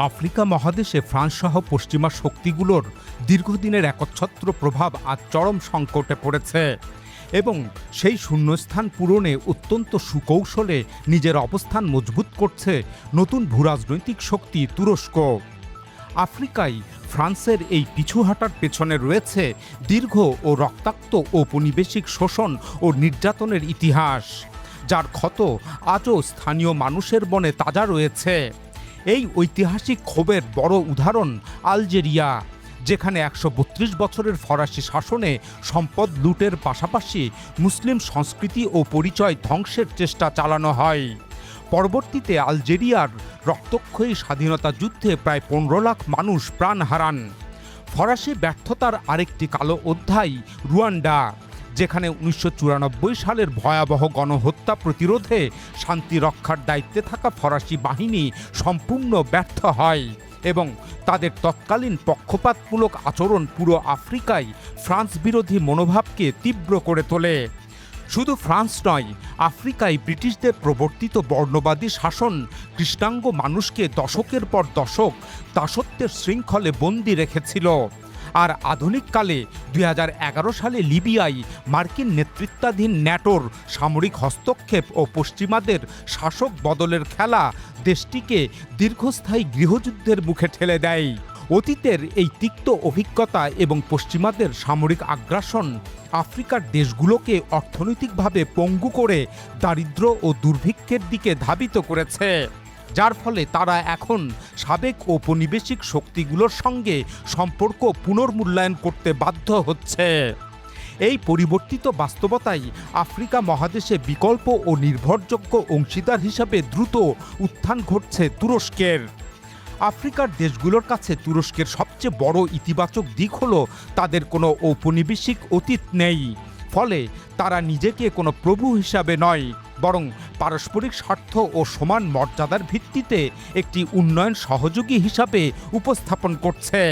Africa মহাদেশে ফ্রান্সসহ পশ্চিমা শক্তিগুলোর দীর্ঘদিনের একচ্ছত্র প্রভাব আজ চরম সংকটে পড়েছে এবং সেই শূন্যস্থান পূরণে অত্যন্ত সুকৌশলে নিজের অবস্থান মজবুত করছে নতুন ভূরাজনৈতিক শক্তি তুরস্ক। আফ্রিকায় ফ্রান্সের এই পিছুহাঁটার পেছনে রয়েছে দীর্ঘ ও রক্তাক্ত ঔপনিবেশিক শোষণ ও নির্যাতনের ইতিহাস, যার ক্ষত আজও স্থানীয় মানুষের মনে তাজা রয়েছে। এই ঐতিহাসিক ক্ষোভের বড় উদাহরণ আলজেরিয়া, যেখানে ১৩২ বছরের ফরাসি শাসনে সম্পদ লুটের পাশাপাশি মুসলিম সংস্কৃতি ও পরিচয় ধ্বংসের চেষ্টা চালানো হয়। পরবর্তীতে আলজেরিয়ার রক্তক্ষয়ী স্বাধীনতা যুদ্ধে প্রায় ১৫ লাখ মানুষ প্রাণ হারান। ফরাসি ব্যর্থতার আরেকটি কালো অধ্যায় রুয়ান্ডা, যেখানে ১৯৯৪ সালের ভয়াবহ গণহত্যা প্রতিরোধে শান্তি রক্ষার দায়িত্বে থাকা ফরাসি বাহিনী সম্পূর্ণ ব্যর্থ হয় এবং তাদের তৎকালীন পক্ষপাতমূলক আচরণ পুরো আফ্রিকায় ফ্রান্স বিরোধী মনোভাবকে তীব্র করে তোলে। শুধু ফ্রান্স নয়, আফ্রিকায় ব্রিটিশদের প্রবর্তিত বর্ণবাদী শাসন কৃষ্ণাঙ্গ মানুষকে দশকের পর দশক দাসত্বের শৃঙ্খলে বন্দী রেখেছিল। আর আধুনিককালে ২০১১ সালে লিবিয়ায় মার্কিন নেতৃত্বাধীন ন্যাটোর সামরিক হস্তক্ষেপ ও পশ্চিমাদের শাসক বদলের খেলা দেশটিকে দীর্ঘস্থায়ী গৃহযুদ্ধের মুখে ঠেলে দেয়। অতীতের এই তিক্ত অভিজ্ঞতা এবং পশ্চিমাদের সামরিক আগ্রাসন আফ্রিকার দেশগুলোকে অর্থনৈতিকভাবে পঙ্গু করে দারিদ্র্য ও দুর্ভিক্ষের দিকে ধাবিত করেছে, যার ফলে তারা এখন সাবেক ঔপনিবেশিক শক্তিগুলোর সঙ্গে সম্পর্ক পুনর্মূল্যায়ন করতে বাধ্য হচ্ছে। এই পরিবর্তিত বাস্তবতায় আফ্রিকা মহাদেশে বিকল্প ও নির্ভরযোগ্য অংশীদার হিসাবে দ্রুত উত্থান ঘটছে তুরস্কের। আফ্রিকার দেশগুলোর কাছে তুরস্কের সবচেয়ে বড় ইতিবাচক দিক হলো তাদের কোনো ঔপনিবেশিক অতীত নেই, ফলে তারা নিজেকে কোনো প্রভু হিসাবে নয়, বরং পারস্পরিক স্বার্থ ও সমান মর্যাদার ভিত্তিতে একটি উন্নয়ন সহযোগী হিসাবে উপস্থাপন করছে।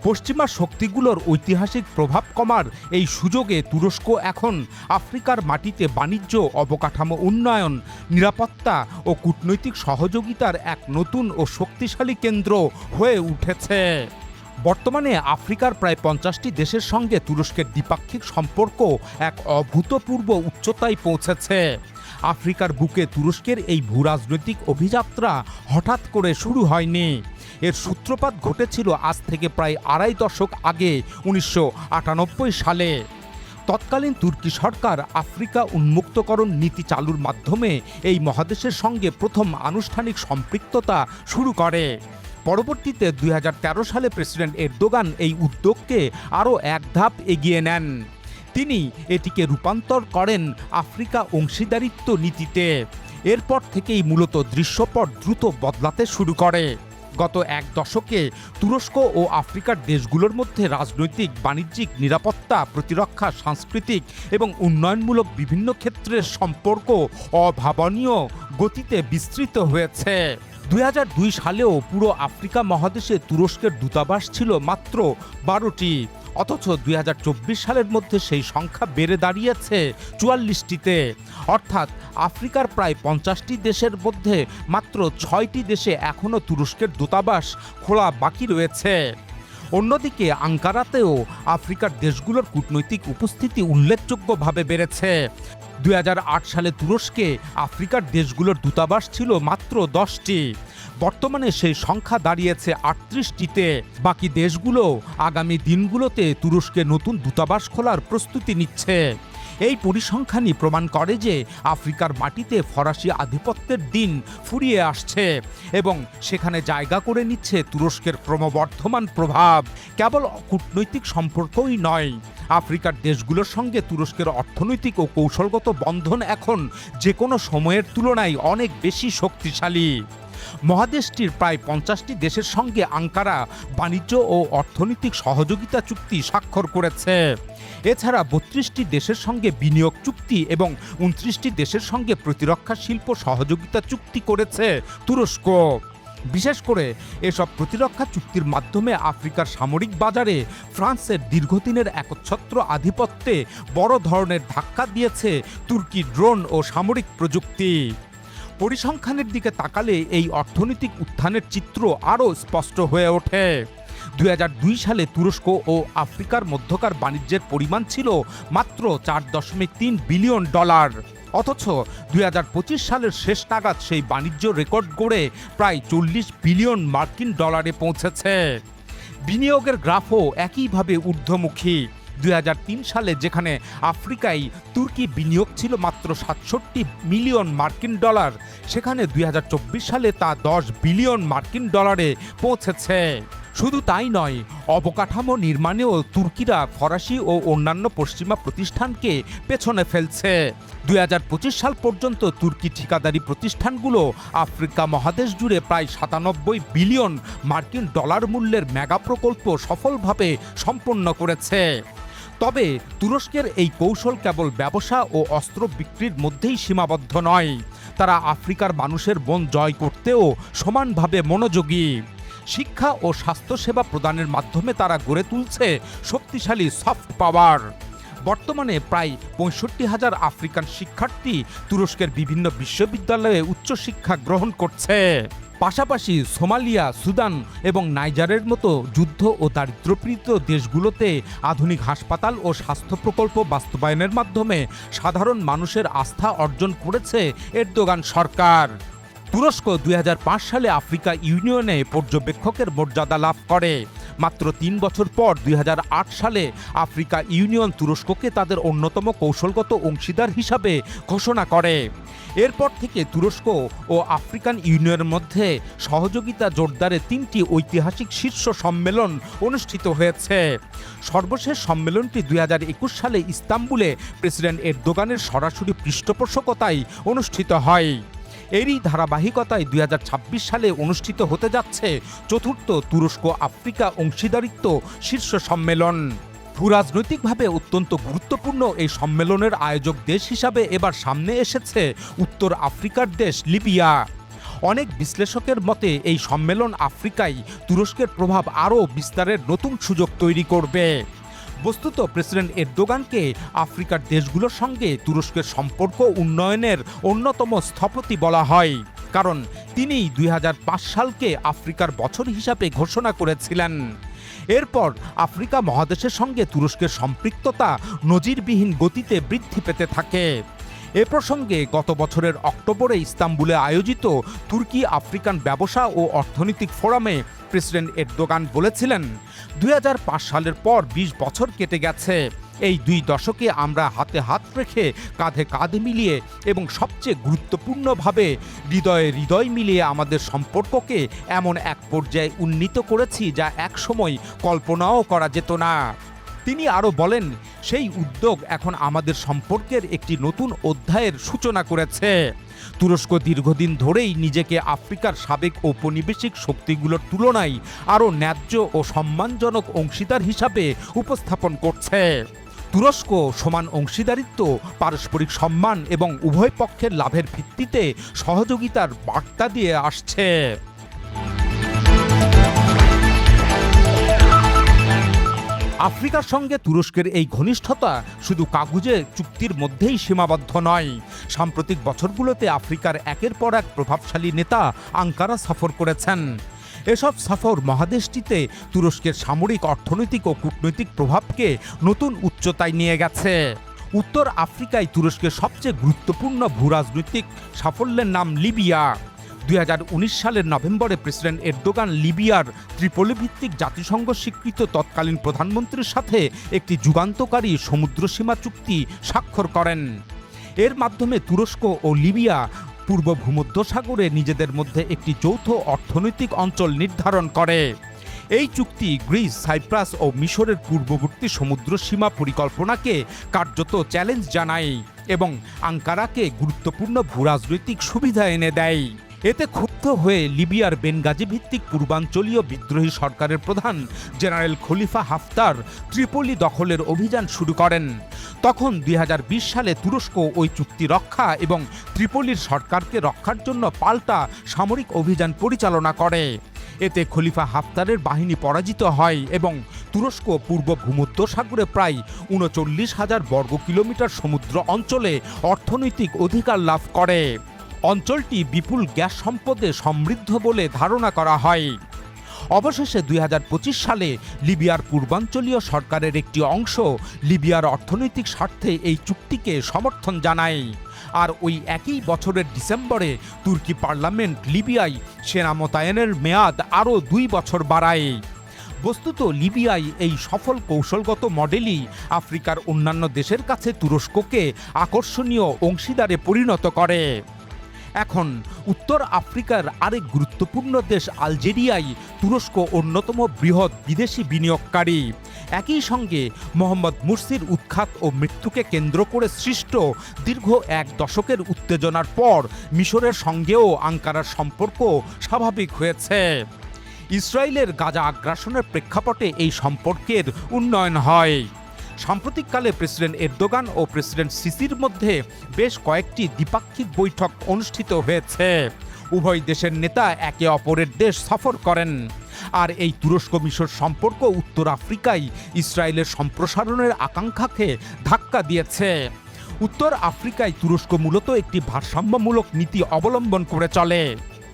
পশ্চিমা শক্তিগুলোর ঐতিহাসিক প্রভাব কমার এই সুযোগে তুরস্ক এখন আফ্রিকার মাটিতে বাণিজ্য, অবকাঠামো উন্নয়ন, নিরাপত্তা ও কূটনৈতিক সহযোগিতার এক নতুন ও শক্তিশালী কেন্দ্র হয়ে উঠেছে। বর্তমানে আফ্রিকার প্রায় ৫০টি দেশের সঙ্গে তুরস্কের দ্বিপাক্ষিক সম্পর্ক এক অভূতপূর্ব উচ্চতায় পৌঁছেছে। আফ্রিকার বুকে তুরস্কের এই ভূরাজনৈতিক অভিযাত্রা হঠাৎ করে শুরু হয়নি। এর সূত্রপাত ঘটেছিল আজ থেকে প্রায় আড়াই দশক আগে ১৯৯৮ সালে। তৎকালীন তুর্কি সরকার আফ্রিকা উন্মুক্তকরণ নীতি চালুর মাধ্যমে এই মহাদেশের সঙ্গে প্রথম আনুষ্ঠানিক সম্পৃক্ততা শুরু করে। পরবর্তীতে ২০১৩ সালে প্রেসিডেন্ট এরদোগান এই উদ্যোগকে আরও এক ধাপ এগিয়ে নেন। তিনি এটিকে রূপান্তর করেন আফ্রিকা অংশীদারিত্ব নীতিতে। এরপর থেকেই মূলত দৃশ্যপট দ্রুত বদলাতে শুরু করে। গত এক দশকে তুরস্ক ও আফ্রিকার দেশগুলোর মধ্যে রাজনৈতিক, বাণিজ্যিক, নিরাপত্তা, প্রতিরক্ষা, সাংস্কৃতিক এবং উন্নয়নমূলক বিভিন্ন ক্ষেত্রের সম্পর্ক অভাবনীয় গতিতে বিস্তৃত হয়েছে। ২০০২ সালেও পুরো আফ্রিকা মহাদেশে তুরস্কের দূতাবাস ছিল মাত্র ১২টি, অথচ ২০২৪ সালের মধ্যে সেই সংখ্যা বেড়ে দাঁড়িয়েছে ৪৪টিতে। অর্থাৎ আফ্রিকার প্রায় ৫০টি দেশের মধ্যে মাত্র ৬টি দেশে এখনও তুরস্কের দূতাবাস খোলা বাকি রয়েছে। অন্যদিকে আঙ্কারাতেও আফ্রিকার দেশগুলোর কূটনৈতিক উপস্থিতি উল্লেখযোগ্যভাবে বেড়েছে। ২০০৮ সালে তুরস্কে আফ্রিকার দেশগুলোর দূতাবাস ছিল মাত্র ১০টি, বর্তমানে সেই সংখ্যা দাঁড়িয়েছে ৩৮টিতে। বাকি দেশগুলো আগামী দিনগুলোতে তুরস্কে নতুন দূতাবাস খোলার প্রস্তুতি নিচ্ছে। এই পরিসংখ্যানই প্রমাণ করে যে আফ্রিকার মাটিতে ফরাসি আধিপত্যের দিন ফুরিয়ে আসছে এবং সেখানে জায়গা করে নিচ্ছে তুরস্কের ক্রমবর্ধমান প্রভাব। কেবল কূটনৈতিক সম্পর্কই নয়, আফ্রিকার দেশগুলোর সঙ্গে তুরস্কের অর্থনৈতিক ও কৌশলগত বন্ধন এখন যে কোনো সময়ের তুলনায় অনেক বেশি শক্তিশালী। মহাদেশটির প্রায় ৫০টি দেশের সঙ্গে আঙ্কারা বাণিজ্য ও অর্থনৈতিক সহযোগিতা চুক্তি স্বাক্ষর করেছে। এছাড়া ৩২টি দেশের সঙ্গে বিনিয়োগ চুক্তি এবং ২৯টি দেশের সঙ্গে প্রতিরক্ষা শিল্প সহযোগিতা চুক্তি করেছে তুরস্ক। বিশেষ করে এসব প্রতিরক্ষা চুক্তির মাধ্যমে আফ্রিকার সামরিক বাজারে ফ্রান্সের দীর্ঘদিনের একচ্ছত্র আধিপত্যে বড় ধরনের ধাক্কা দিয়েছে তুর্কি ড্রোন ও সামরিক প্রযুক্তি। পরিসংখ্যানের দিকে তাকালে এই অর্থনৈতিক উত্থানের চিত্র আরও স্পষ্ট হয়ে ওঠে। 2002 সালে তুরস্ক ও আফ্রিকার মধ্যকার বাণিজ্যের পরিমাণ ছিল মাত্র $4.3 বিলিয়ন, অথচ 2025 সালের শেষ নাগাদ সেই বাণিজ্য রেকর্ড গড়ে প্রায় $40 বিলিয়ন পৌঁছেছে। বিনিয়োগের গ্রাফও একইভাবে ঊর্ধ্বমুখী। 2003 সালে যেখানে আফ্রিকায় তুর্কি বিনিয়োগ ছিল মাত্র $67 মিলিয়ন, সেখানে 2024 সালে তা $10 বিলিয়ন পৌঁছেছে। শুধু তাই নয়, অবকাঠামো নির্মাণেও তুর্কিরা ফরাসি ও অন্যান্য পশ্চিমা প্রতিষ্ঠানকে পেছনে ফেলছে। 2025 সাল পর্যন্ত তুর্কি ঠিকাদারি প্রতিষ্ঠানগুলো আফ্রিকা মহাদেশ জুড়ে প্রায় $97 বিলিয়ন মূল্যের মেগা প্রকল্প সফলভাবে সম্পন্ন করেছে। তবে তুরস্কের এই কৌশল কেবল ব্যবসা ও অস্ত্র বিক্রির মধ্যেই সীমাবদ্ধ নয়, তারা আফ্রিকার মানুষের মন জয় করতেও সমানভাবে মনোযোগী। শিক্ষা ও স্বাস্থ্যসেবা প্রদানের মাধ্যমে তারা গড়ে তুলছে শক্তিশালী সফট পাওয়ার। বর্তমানে প্রায় 65,000 আফ্রিকান শিক্ষার্থী তুরস্কের বিভিন্ন বিশ্ববিদ্যালয়ে উচ্চশিক্ষা গ্রহণ করছে। পাশাপাশি সোমালিয়া, সুদান এবং নাইজারের মতো যুদ্ধ ও দারিদ্র্যপীড়িত দেশগুলোতে আধুনিক হাসপাতাল ও স্বাস্থ্য প্রকল্প বাস্তবায়নের মাধ্যমে সাধারণ মানুষের আস্থা অর্জন করেছে এরদোগান সরকার। তুরস্ক 2005 সালে আফ্রিকা ইউনিয়নে পর্যবেক্ষকের মর্যাদা লাভ করে। মাত্র 3 বছর পর 2008 সালে আফ্রিকা ইউনিয়ন তুরস্ককে তাদের অন্যতম কৌশলগত অংশীদার হিসাবে ঘোষণা করে। এরপর থেকে তুরস্ক ও আফ্রিকান ইউনিয়নের মধ্যে সহযোগিতা জোরদারে 3টি ঐতিহাসিক শীর্ষ সম্মেলন অনুষ্ঠিত হয়েছে। সর্বশেষ সম্মেলনটি 2021 সালে ইস্তাম্বুলে প্রেসিডেন্ট এরদোগানের সরাসরি পৃষ্ঠপোষকতায় অনুষ্ঠিত হয়। এরই ধারাবাহিকতায় 2026 সালে অনুষ্ঠিত হতে যাচ্ছে চতুর্থ তুরস্ক আফ্রিকা অংশীদারিত্ব শীর্ষ সম্মেলন। ভূরাজনৈতিকভাবে অত্যন্ত গুরুত্বপূর্ণ এই সম্মেলনের আয়োজক দেশ হিসাবে এবার সামনে এসেছে উত্তর আফ্রিকার দেশ লিবিয়া। অনেক বিশ্লেষকের মতে এই সম্মেলন আফ্রিকায় তুরস্কের প্রভাব আরও বিস্তারের নতুন সুযোগ তৈরি করবে। বস্তুত প্রেসিডেন্ট এরদোগানকে আফ্রিকার দেশগুলোর সঙ্গে তুরস্কের সম্পর্ক উন্নয়নের অন্যতম স্থপতি বলা হয়, কারণ তিনি 2005 সালকে আফ্রিকার বছর হিসাবে ঘোষণা করেছিলেন। এরপর আফ্রিকা মহাদেশের সঙ্গে তুরস্কের সম্পৃক্ততা নজিরবিহীন গতিতে বৃদ্ধি পেতে থাকে। এ প্রসঙ্গে গত বছরের অক্টোবরে ইস্তাম্বুলে আয়োজিত তুর্কি আফ্রিকান ব্যবসা ও অর্থনৈতিক ফোরামে প্রেসিডেন্ট এরদোগান বলেছিলেন, 2005 সালের পর 20 বছর কেটে গেছে। এই 2 দশকে আমরা হাতে হাত রেখে কাঁধে কাঁধ মিলিয়ে এবং সবচেয়ে গুরুত্বপূর্ণভাবে হৃদয়ে হৃদয় মিলিয়ে আমাদের সম্পর্ককে এমন এক পর্যায়ে উন্নীত করেছি যা একসময় কল্পনাও করা যেত না। তিনি আরও বলেন, সেই উদ্যোগ এখন আমাদের সম্পর্কের একটি নতুন অধ্যায়ের সূচনা করেছে। তুরস্ক দীর্ঘদিন ধরেই নিজেকে আফ্রিকার সাবেক ঔপনিবেশিক শক্তিগুলোর তুলনায় আরও ন্যায্য ও সম্মানজনক অংশীদার হিসাবে উপস্থাপন করছে। তুরস্ক সমান অংশীদারিত্ব, পারস্পরিক সম্মান এবং উভয় পক্ষের লাভের ভিত্তিতে সহযোগিতার বার্তা দিয়ে আসছে। আফ্রিকার সঙ্গে তুরস্কের এই ঘনিষ্ঠতা শুধু কাগুজে চুক্তির মধ্যেই সীমাবদ্ধ নয়। সাম্প্রতিক বছরগুলোতে আফ্রিকার একের পর এক প্রভাবশালী নেতা আঙ্কারা সফর করেছেন। এসব সফর মহাদেশটিতে তুরস্কের সামরিক, অর্থনৈতিক ও কূটনৈতিক প্রভাবকে নতুন উচ্চতায় নিয়ে গেছে। উত্তর আফ্রিকায় তুরস্কের সবচেয়ে গুরুত্বপূর্ণ ভূরাজনৈতিক সাফল্যের নাম লিবিয়া। 2019 সালের নভেম্বরে প্রেসিডেন্ট এরদোগান লিবিয়ার ত্রিপোলি ভিত্তিক জাতিসংঘ স্বীকৃত তৎকালীন প্রধানমন্ত্রীর সাথে একটি যুগান্তকারী সমুদ্রসীমা চুক্তি স্বাক্ষর করেন। এর মাধ্যমে তুরস্ক ও লিবিয়া পূর্ব ভূমধ্যসাগরে নিজেদের মধ্যে একটি যৌথ অর্থনৈতিক অঞ্চল নির্ধারণ করে। এই চুক্তি গ্রিস, সাইপ্রাস ও মিশরের পূর্ববর্তী সমুদ্রসীমা পরিকল্পনাকে কার্যত চ্যালেঞ্জ জানায় এবং আঙ্কারাকে গুরুত্বপূর্ণ ভূরাজনৈতিক সুবিধা এনে দেয়। এতে ক্ষুব্ধ হয়ে লিবিয়ার বেনগাজি ভিত্তিক পূর্বাঞ্চলীয় বিদ্রোহী সরকারের প্রধান জেনারেল খলিফা হাফতার ত্রিপোলি দখলের অভিযান শুরু করেন। তখন 2020 সালে তুরস্ক ওই চুক্তি রক্ষা এবং ত্রিপোলির সরকারকে রক্ষার জন্য পাল্টা সামরিক অভিযান পরিচালনা করে। এতে খলিফা হাফতারের বাহিনী পরাজিত হয় এবং তুরস্ক পূর্ব ভূমধ্যসাগরে প্রায় 39,000 বর্গ কিলোমিটার সমুদ্র অঞ্চলে অর্থনৈতিক অধিকার লাভ করে। অঞ্চলটি বিপুল গ্যাস সম্পদে সমৃদ্ধ বলে ধারণা করা হয়। অবশেষে ২০২৫ সালে লিবিয়ার পূর্বাঞ্চলীয় সরকারের একটি অংশ লিবিয়ার অর্থনৈতিক স্বার্থে এই চুক্তিকে সমর্থন জানায়। আর ওই একই বছরের ডিসেম্বরে তুর্কি পার্লামেন্ট লিবিয়ায় সেনা মোতায়েনের মেয়াদ আরও ২ বছর বাড়ায়। বস্তুত লিবিয়ায় এই সফল কৌশলগত মডেলই আফ্রিকার অন্যান্য দেশের কাছে তুরস্ককে আকর্ষণীয় অংশীদারে পরিণত করে। এখন উত্তর আফ্রিকার আরেক গুরুত্বপূর্ণ দেশ আলজেরিয়ায় তুরস্ক অন্যতম বৃহৎ বিদেশি বিনিয়োগকারী। একই সঙ্গে মোহাম্মদ মুরসির উৎখাত ও মৃত্যুকে কেন্দ্র করে সৃষ্ট দীর্ঘ ১ দশকের উত্তেজনার পর মিশরের সঙ্গেও আঙ্কারার সম্পর্ক স্বাভাবিক হয়েছে। ইসরায়েলের গাজা আগ্রাসনের প্রেক্ষাপটে এই সম্পর্কের উন্নয়ন হয়। সাম্প্রতিককালে প্রেসিডেন্ট এরদোগান ও প্রেসিডেন্ট সিসির মধ্যে বেশ কয়েকটি দ্বিপাক্ষিক বৈঠক অনুষ্ঠিত হয়েছে। উভয় দেশের নেতা একে অপরের দেশ সফর করেন। আর এই তুরস্ক মিশর সম্পর্ক উত্তর আফ্রিকায় ইসরায়েলের সম্প্রসারণের আকাঙ্ক্ষাকে ধাক্কা দিয়েছে। উত্তর আফ্রিকায় তুরস্ক মূলত একটি ভারসাম্যমূলক নীতি অবলম্বন করে চলে।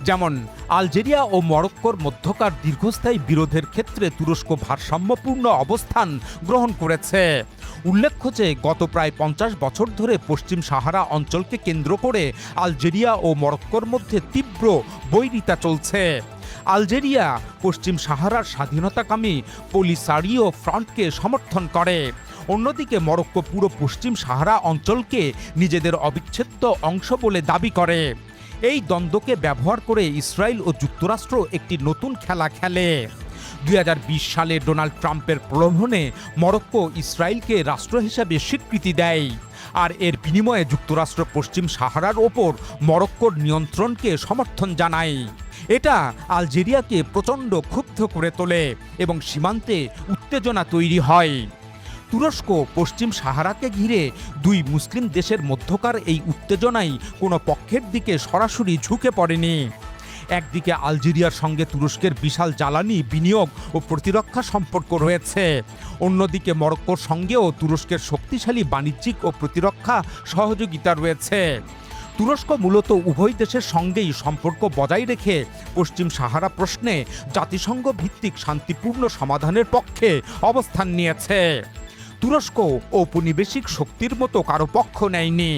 যেমন আলজেরিয়া ও মরক্কোর মধ্যকার দীর্ঘস্থায়ী বিরোধের ক্ষেত্রে তুরস্ক ভারসাম্যপূর্ণ অবস্থান গ্রহণ করেছে। উল্লেখ্য যে গত প্রায় ৫০ বছর ধরে পশ্চিম সাহারা অঞ্চলকে কেন্দ্র করে আলজেরিয়া ও মরক্কোর মধ্যে তীব্র বৈরিতা চলছে। আলজেরিয়া পশ্চিম সাহারার স্বাধীনতাকামী পলিসারিও ফ্রন্টকে সমর্থন করে। অন্যদিকে মরক্কো পুরো পশ্চিম সাহারা অঞ্চলকে নিজেদের অবিচ্ছেদ্য অংশ বলে দাবি করে। এই দ্বন্দ্বকে ব্যবহার করে ইসরায়েল ও যুক্তরাষ্ট্র একটি নতুন খেলা খেলে। ২০২০ সালে ডোনাল্ড ট্রাম্পের প্রলোভনে মরক্কো ইসরায়েলকে রাষ্ট্র হিসেবে স্বীকৃতি দেয়। আর এর বিনিময়ে যুক্তরাষ্ট্র পশ্চিম সাহারার ওপর মরক্কোর নিয়ন্ত্রণকে সমর্থন জানায়। এটা আলজেরিয়াকে প্রচণ্ড ক্ষুব্ধ করে তোলে এবং সীমান্তে উত্তেজনা তৈরি হয়। তুরস্ক পশ্চিম সাহারাকে ঘিরে দুই মুসলিম দেশের মধ্যকার এই উত্তেজনাই কোনো পক্ষের দিকে সরাসরি ঝুঁকে পড়েনি। একদিকে আলজেরিয়ার সঙ্গে তুরস্কের বিশাল জ্বালানি বিনিয়োগ ও প্রতিরক্ষা সম্পর্ক রয়েছে, অন্যদিকে মরক্কোর সঙ্গেও তুরস্কের শক্তিশালী বাণিজ্যিক ও প্রতিরক্ষা সহযোগিতা রয়েছে। তুরস্ক মূলত উভয় দেশের সঙ্গেই সম্পর্ক বজায় রেখে পশ্চিম সাহারা প্রশ্নে জাতিসংঘ ভিত্তিক শান্তিপূর্ণ সমাধানের পক্ষে অবস্থান নিয়েছে। তুরস্ক ঔপনিবেশিক শক্তির মতো কারো পক্ষ নেয়নি।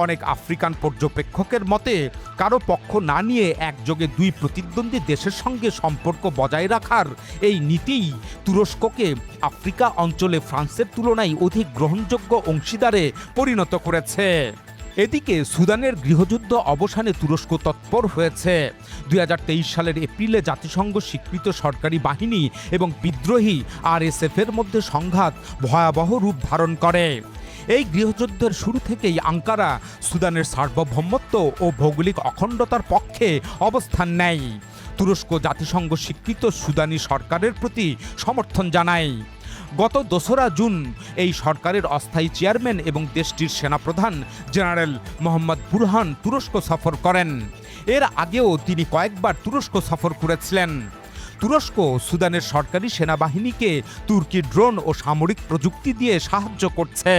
অনেক আফ্রিকান পর্যবেক্ষকের মতে কারো পক্ষ না নিয়ে একযোগে দুই প্রতিদ্বন্দ্বী দেশের সঙ্গে সম্পর্ক বজায় রাখার এই নীতিই তুরস্ককে আফ্রিকা অঞ্চলে ফ্রান্সের তুলনায় অধিক গ্রহণযোগ্য অংশীদারে পরিণত করেছে। এদিকে সুদানের গৃহযুদ্ধ অবসানে তুরস্ক তৎপর হয়েছে। ২০২৩ সালের এপ্রিলে জাতিসংঘ স্বীকৃত সরকারি বাহিনী এবং বিদ্রোহী আরএসএফের মধ্যে সংঘাত ভয়াবহ রূপ ধারণ করে। এই গৃহযুদ্ধের শুরু থেকেই আঙ্কারা সুদানের সার্বভৌমত্ব ও ভৌগোলিক অখণ্ডতার পক্ষে অবস্থান নেয়। তুরস্ক জাতিসংঘ স্বীকৃত সুদানি সরকারের প্রতি সমর্থন জানায়। গত ২রা জুন এই সরকারের অস্থায়ী চেয়ারম্যান এবং দেশটির সেনাপ্রধান জেনারেল মোহাম্মদ বুরহান তুরস্ক সফর করেন। এর আগেও তিনি কয়েকবার তুরস্ক সফর করেছিলেন। তুরস্ক সুদানের সরকারি সেনাবাহিনীকে তুর্কি ড্রোন ও সামরিক প্রযুক্তি দিয়ে সাহায্য করছে।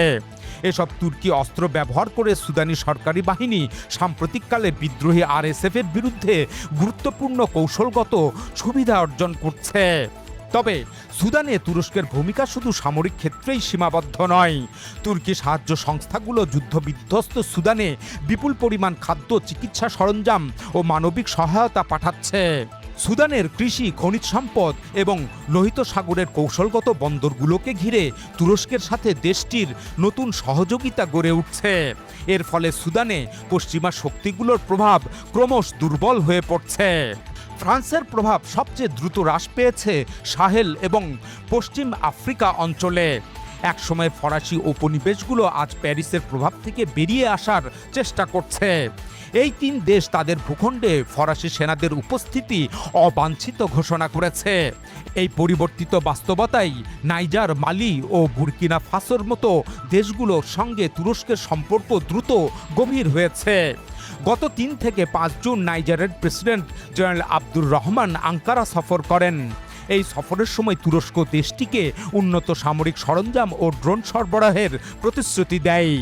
এসব তুর্কি অস্ত্র ব্যবহার করে সুদানি সরকারি বাহিনী সাম্প্রতিককালে বিদ্রোহী আরএসএফের বিরুদ্ধে গুরুত্বপূর্ণ কৌশলগত সুবিধা অর্জন করছে। তবে সুদানে তুরস্কের ভূমিকা শুধু সামরিক ক্ষেত্রেই সীমাবদ্ধ নয়। তুর্কি সাহায্য সংস্থাগুলো যুদ্ধবিধ্বস্ত সুদানে বিপুল পরিমাণ খাদ্য, চিকিৎসা সরঞ্জাম ও মানবিক সহায়তা পাঠাচ্ছে। সুদানের কৃষি, খনিজ সম্পদ এবং লোহিত সাগরের কৌশলগত বন্দরগুলোকে ঘিরে তুরস্কের সাথে দেশটির নতুন সহযোগিতা গড়ে উঠছে। এর ফলে সুদানে পশ্চিমা শক্তিগুলোর প্রভাব ক্রমশ দুর্বল হয়ে পড়ছে। ফ্রান্সের প্রভাব সবচেয়ে দ্রুত হ্রাস পেয়েছে সাহেল এবং পশ্চিম আফ্রিকা অঞ্চলে। একসময় ফরাসি উপনিবেশগুলো আজ প্যারিসের প্রভাব থেকে বেরিয়ে আসার চেষ্টা করছে। এই তিন দেশ তাদের ভূখণ্ডে ফরাসি সেনাদের উপস্থিতি অবাঞ্ছিত ঘোষণা করেছে। এই পরিবর্তিত বাস্তবতায় নাইজার, মালি ও বুর্কিনা ফাসোর মতো দেশগুলোর সঙ্গে তুরস্কের সম্পর্ক দ্রুত গভীর হয়েছে। গত ৩ থেকে ৫ জুন নাইজারের president general Abdur Rahman Ankara সফর করেন। এই সফরের সময় তুরস্ক দেশটিকে উন্নত সামরিক সরঞ্জাম ও ড্রোন সরবরাহের প্রতিশ্রুতি দেয়।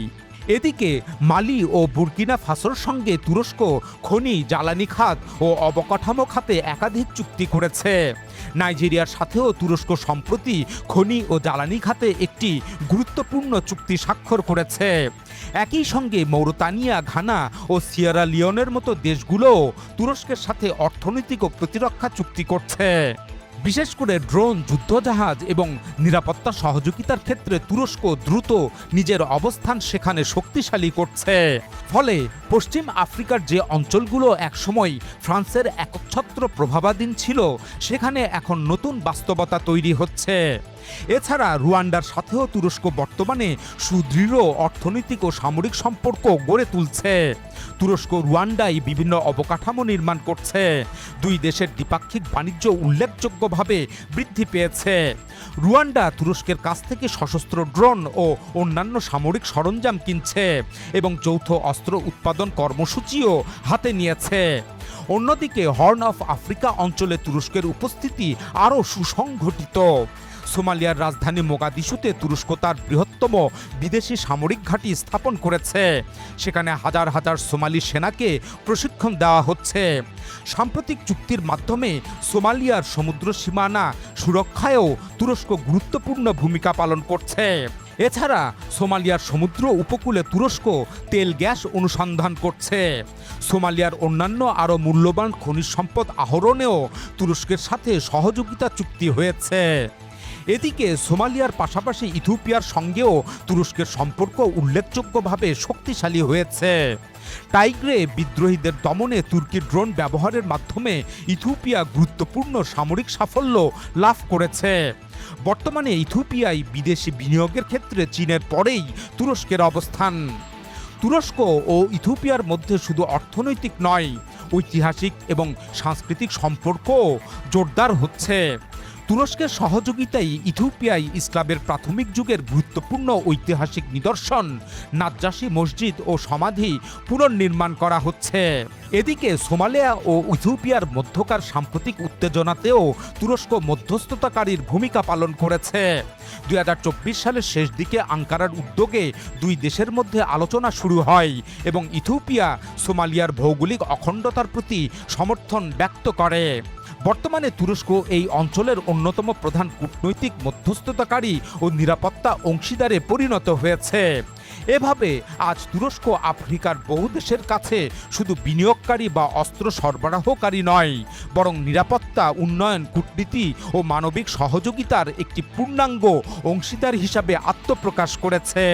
এদিকে মালি ও বুর্কিনা ফাসোর সঙ্গে তুরস্ক খনি, জ্বালানি খাত ও অবকাঠামো খাতে একাধিক চুক্তি করেছে। নাইজেরিয়ার সাথেও তুরস্ক সম্প্রতি খনি ও জ্বালানি খাতে একটি গুরুত্বপূর্ণ চুক্তি স্বাক্ষর করেছে। একই সঙ্গে মৌরতানিয়া, ঘানা ও সিয়েরা লিওনের মতো দেশগুলোও তুরস্কের সাথে অর্থনৈতিক ও প্রতিরক্ষা চুক্তি করছে। বিশেষ করে ড্রোন, যুদ্ধজাহাজ এবং নিরাপত্তা সহযোগিতার ক্ষেত্রে তুরস্ক দ্রুত নিজের অবস্থান সেখানে শক্তিশালী করছে। ফলে পশ্চিম আফ্রিকার যে অঞ্চলগুলো একসময় ফ্রান্সের একচ্ছত্র প্রভাবাধীন ছিল, সেখানে এখন নতুন বাস্তবতা তৈরি হচ্ছে। এছাড়া রুয়ান্ডার সাথেও তুরস্ক বর্তমানে সুদৃঢ় অর্থনৈতিক ও সামরিক সম্পর্ক গড়ে তুলছে। তুরস্ক রুয়ান্ডায় বিভিন্ন অবকাঠামো নির্মাণ করছে। দুই দেশের দ্বিপাক্ষিক বাণিজ্য উল্লেখযোগ্যভাবে বৃদ্ধি পেয়েছে। রুয়ান্ডা তুরস্কের কাছ থেকে সশস্ত্র ড্রোন ও অন্যান্য সামরিক সরঞ্জাম কিনছে এবং যৌথ অস্ত্র উৎপাদন কর্মসূচিও হাতে নিয়েছে। অন্যদিকে হর্ন অফ আফ্রিকা অঞ্চলে তুরস্কের উপস্থিতি আরও সুসংগঠিত। সোমালিয়ার রাজধানী মোগাদিশুতে তুরস্ক তার বৃহত্তম বিদেশি সামরিক ঘাঁটি স্থাপন করেছে। সেখানে হাজার হাজার সোমালি সেনাকে প্রশিক্ষণ দেওয়া হচ্ছে। সাম্প্রতিক চুক্তির মাধ্যমে সোমালিয়ার সমুদ্র সীমানা সুরক্ষায়ও তুরস্ক গুরুত্বপূর্ণ ভূমিকা পালন করছে। এছাড়া সোমালিয়ার সমুদ্র উপকূলে তুরস্ক তেল, গ্যাস অনুসন্ধান করছে। সোমালিয়ার অন্যান্য আরও মূল্যবান খনিজ সম্পদ আহরণেও তুরস্কের সাথে সহযোগিতা চুক্তি হয়েছে। এদিকে সোমালিয়ার পাশাপাশি ইথিওপিয়ার সঙ্গেও তুরস্কের সম্পর্ক উল্লেখযোগ্যভাবে শক্তিশালী হয়েছে। টাইগ্রে বিদ্রোহীদের দমনে তুর্কি ড্রোন ব্যবহারের মাধ্যমে ইথিওপিয়া গুরুত্বপূর্ণ সামরিক সাফল্য লাভ করেছে। বর্তমানে ইথিওপিয়ায় বিদেশি বিনিয়োগের ক্ষেত্রে চীনের পরেই তুরস্কের অবস্থান। তুরস্ক ও ইথিওপিয়ার মধ্যে শুধু অর্থনৈতিক নয়, ঐতিহাসিক এবং সাংস্কৃতিক সম্পর্কও জোরদার হচ্ছে। তুরস্কের সহযোগিতায় ইথিওপিয়ায় ইসলামের প্রাথমিক যুগের গুরুত্বপূর্ণ ঐতিহাসিক নিদর্শন, নাজ্জাশী মসজিদ ও সমাধি পুনর্নির্মাণ করা হচ্ছে। এদিকে সোমালিয়া ও ইথিওপিয়ার মধ্যকার সাম্প্রতিক উত্তেজনাতেও তুরস্ক মধ্যস্থতাকারীর ভূমিকা পালন করেছে। 2024 সালের শেষ দিকে আঙ্কারার উদ্যোগে দুই দেশের মধ্যে আলোচনা শুরু হয় এবং ইথিওপিয়া সোমালিয়ার ভৌগোলিক অখণ্ডতার প্রতি সমর্থন ব্যক্ত করে। বর্তমানে তুরস্ক এই অঞ্চলের অন্যতম প্রধান কূটনৈতিক মধ্যস্থতাকারী ও নিরাপত্তা অংশীদারে পরিণত হয়েছে। এভাবে আজ তুরস্ক আফ্রিকার বহু দেশের কাছে শুধু বিনিয়োগকারী বা অস্ত্র সরবরাহকারী নয়, বরং নিরাপত্তা, উন্নয়ন, কূটনীতি ও মানবিক সহযোগিতার একটি পূর্ণাঙ্গ অংশীদার হিসাবে আত্মপ্রকাশ করেছে।